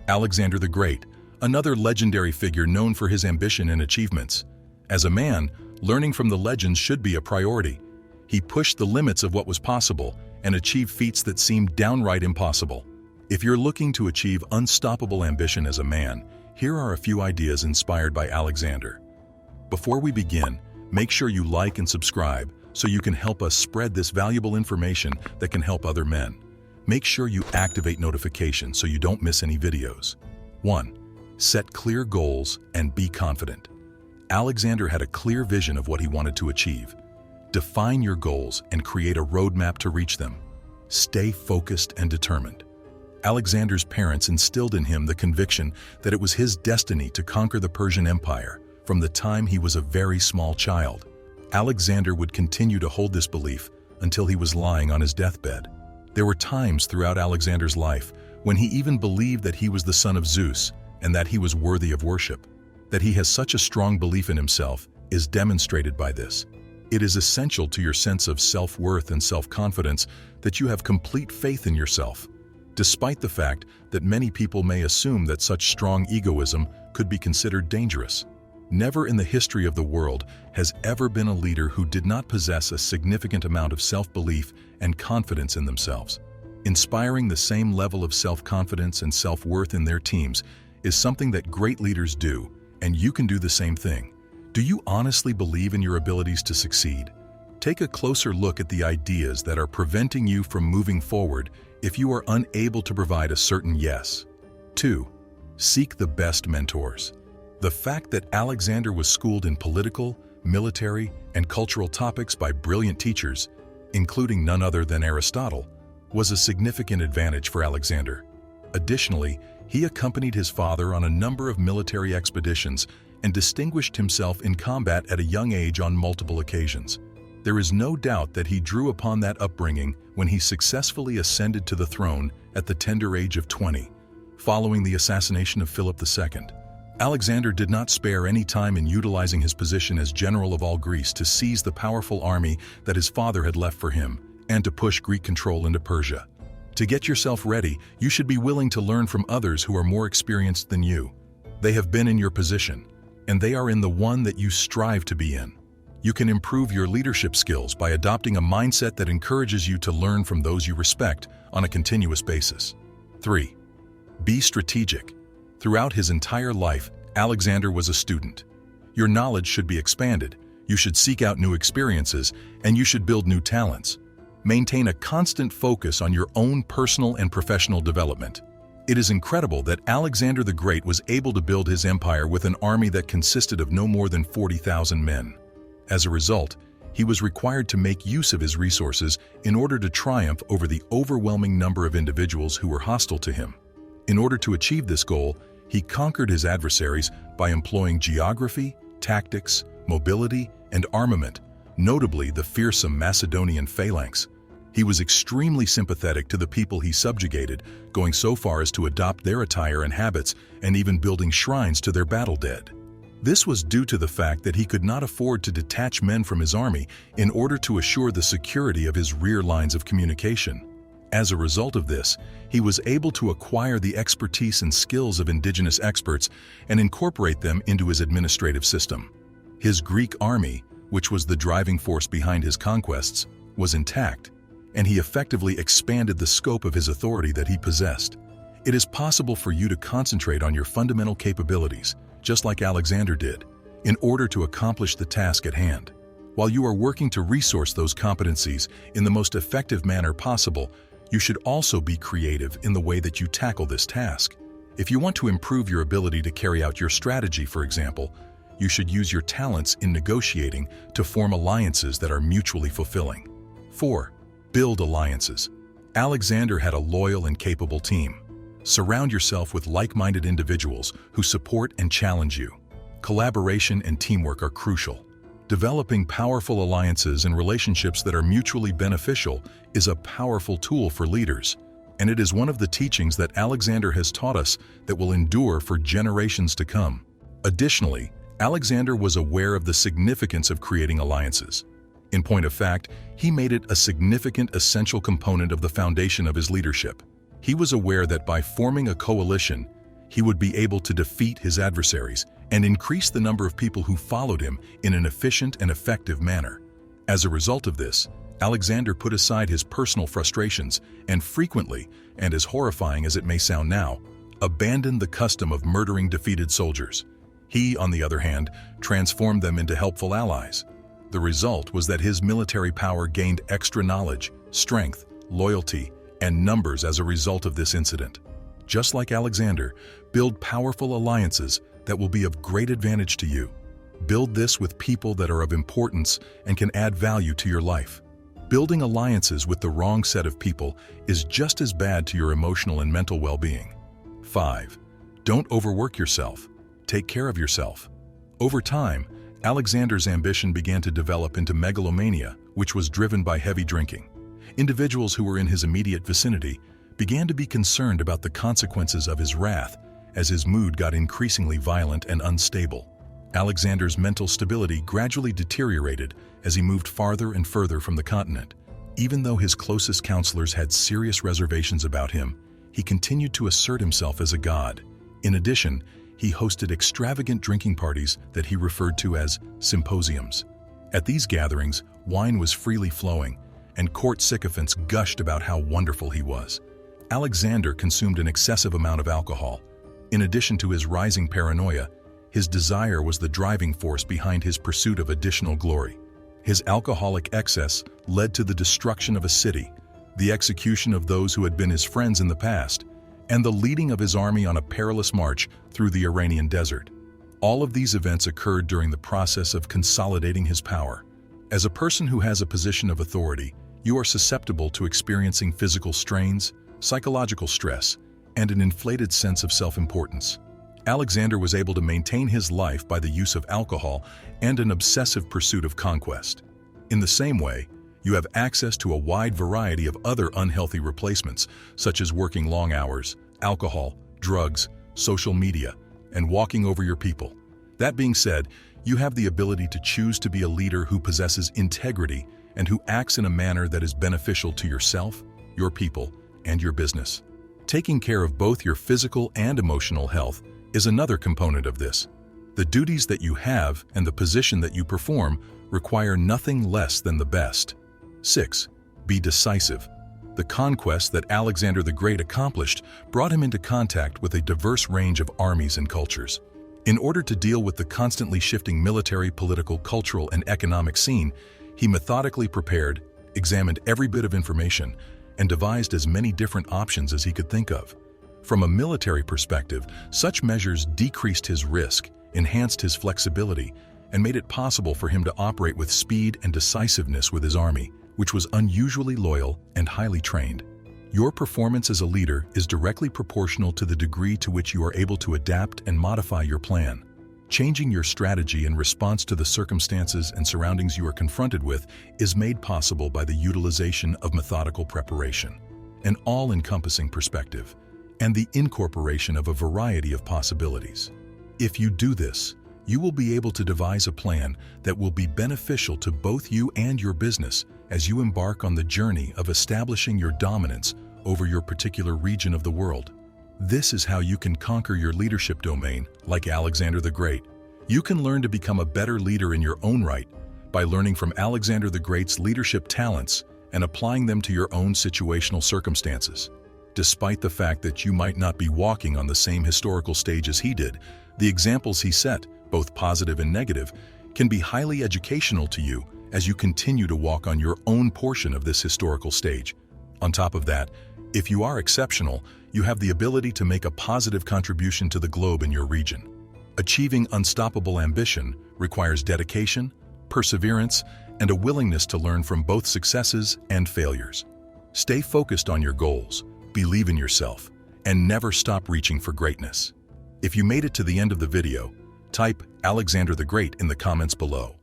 Alexander the Great, another legendary figure known for his ambition and achievements. As a man, learning from the legends should be a priority. He pushed the limits of what was possible and achieved feats that seemed downright impossible. If you're looking to achieve unstoppable ambition as a man, here are a few ideas inspired by Alexander. Before we begin, make sure you like and subscribe so you can help us spread this valuable information that can help other men. Make sure you activate notifications so you don't miss any videos. 1. Set clear goals and be confident. Alexander had a clear vision of what he wanted to achieve. Define your goals and create a roadmap to reach them. Stay focused and determined. Alexander's parents instilled in him the conviction that it was his destiny to conquer the Persian Empire from the time he was a very small child. Alexander would continue to hold this belief until he was lying on his deathbed. There were times throughout Alexander's life when he even believed that he was the son of Zeus and that he was worthy of worship. That he has such a strong belief in himself is demonstrated by this. It is essential to your sense of self-worth and self-confidence that you have complete faith in yourself, despite the fact that many people may assume that such strong egoism could be considered dangerous. Never in the history of the world has ever been a leader who did not possess a significant amount of self-belief and confidence in themselves. Inspiring the same level of self-confidence and self-worth in their teams is something that great leaders do, and you can do the same thing. Do you honestly believe in your abilities to succeed? Take a closer look at the ideas that are preventing you from moving forward if you are unable to provide a certain yes. 2. Seek the best mentors. The fact that Alexander was schooled in political, military, and cultural topics by brilliant teachers, including none other than Aristotle, was a significant advantage for Alexander. Additionally, he accompanied his father on a number of military expeditions and distinguished himself in combat at a young age on multiple occasions. There is no doubt that he drew upon that upbringing when he successfully ascended to the throne at the tender age of 20, following the assassination of Philip II. Alexander did not spare any time in utilizing his position as general of all Greece to seize the powerful army that his father had left for him and to push Greek control into Persia. To get yourself ready, you should be willing to learn from others who are more experienced than you. They have been in your position, and they are in the one that you strive to be in. You can improve your leadership skills by adopting a mindset that encourages you to learn from those you respect on a continuous basis. 3. Be strategic. Throughout his entire life, Alexander was a student. Your knowledge should be expanded, you should seek out new experiences, and you should build new talents. Maintain a constant focus on your own personal and professional development. It is incredible that Alexander the Great was able to build his empire with an army that consisted of no more than 40,000 men. As a result, he was required to make use of his resources in order to triumph over the overwhelming number of individuals who were hostile to him. In order to achieve this goal, he conquered his adversaries by employing geography, tactics, mobility, and armament, notably the fearsome Macedonian phalanx. He was extremely sympathetic to the people he subjugated, going so far as to adopt their attire and habits and even building shrines to their battle dead. This was due to the fact that he could not afford to detach men from his army in order to assure the security of his rear lines of communication. As a result of this, he was able to acquire the expertise and skills of indigenous experts and incorporate them into his administrative system. His Greek army, which was the driving force behind his conquests, was intact, and he effectively expanded the scope of his authority that he possessed. It is possible for you to concentrate on your fundamental capabilities, just like Alexander did, in order to accomplish the task at hand. While you are working to resource those competencies in the most effective manner possible, you should also be creative in the way that you tackle this task. If you want to improve your ability to carry out your strategy, for example, you should use your talents in negotiating to form alliances that are mutually fulfilling. 4. Build alliances. Alexander had a loyal and capable team. Surround yourself with like-minded individuals who support and challenge you. Collaboration and teamwork are crucial. Developing powerful alliances and relationships that are mutually beneficial is a powerful tool for leaders, and it is one of the teachings that Alexander has taught us that will endure for generations to come. Additionally, Alexander was aware of the significance of creating alliances. In point of fact, he made it a significant essential component of the foundation of his leadership. He was aware that by forming a coalition, he would be able to defeat his adversaries and increase the number of people who followed him in an efficient and effective manner. As a result of this, Alexander put aside his personal frustrations and frequently, and as horrifying as it may sound now, abandoned the custom of murdering defeated soldiers. He, on the other hand, transformed them into helpful allies. The result was that his military power gained extra knowledge, strength, loyalty, and numbers as a result of this incident. Just like Alexander, build powerful alliances that will be of great advantage to you. Build this with people that are of importance and can add value to your life. Building alliances with the wrong set of people is just as bad to your emotional and mental well-being. 5. Don't overwork yourself. Take care of yourself. Over time, Alexander's ambition began to develop into megalomania, which was driven by heavy drinking. Individuals who were in his immediate vicinity began to be concerned about the consequences of his wrath as his mood got increasingly violent and unstable. Alexander's mental stability gradually deteriorated as he moved farther and further from the continent. Even though his closest counselors had serious reservations about him, he continued to assert himself as a god. In addition, he hosted extravagant drinking parties that he referred to as symposiums. At these gatherings, wine was freely flowing, and court sycophants gushed about how wonderful he was. Alexander consumed an excessive amount of alcohol. In addition to his rising paranoia, his desire was the driving force behind his pursuit of additional glory. His alcoholic excess led to the destruction of a city, the execution of those who had been his friends in the past, and the leading of his army on a perilous march through the Iranian desert. All of these events occurred during the process of consolidating his power. As a person who has a position of authority, you are susceptible to experiencing physical strains, psychological stress, and an inflated sense of self-importance. Alexander was able to maintain his life by the use of alcohol and an obsessive pursuit of conquest. In the same way, you have access to a wide variety of other unhealthy replacements, such as working long hours, alcohol, drugs, social media, and walking over your people. That being said, you have the ability to choose to be a leader who possesses integrity and who acts in a manner that is beneficial to yourself, your people, and your business. Taking care of both your physical and emotional health is another component of this. The duties that you have and the position that you perform require nothing less than the best. 6. Be decisive. The conquest that Alexander the Great accomplished brought him into contact with a diverse range of armies and cultures. In order to deal with the constantly shifting military, political, cultural, and economic scene, he methodically prepared, examined every bit of information, and devised as many different options as he could think of. From a military perspective, such measures decreased his risk, enhanced his flexibility, and made it possible for him to operate with speed and decisiveness with his army, which was unusually loyal and highly trained. Your performance as a leader is directly proportional to the degree to which you are able to adapt and modify your plan. Changing your strategy in response to the circumstances and surroundings you are confronted with is made possible by the utilization of methodical preparation, an all-encompassing perspective, and the incorporation of a variety of possibilities. If you do this, you will be able to devise a plan that will be beneficial to both you and your business as you embark on the journey of establishing your dominance over your particular region of the world. This is how you can conquer your leadership domain like Alexander the Great. You can learn to become a better leader in your own right by learning from Alexander the Great's leadership talents and applying them to your own situational circumstances. Despite the fact that you might not be walking on the same historical stage as he did, the examples he set, both positive and negative, can be highly educational to you as you continue to walk on your own portion of this historical stage. On top of that, if you are exceptional, you have the ability to make a positive contribution to the globe in your region. Achieving unstoppable ambition requires dedication, perseverance, and a willingness to learn from both successes and failures. Stay focused on your goals, believe in yourself, and never stop reaching for greatness. If you made it to the end of the video, type Alexander the Great in the comments below.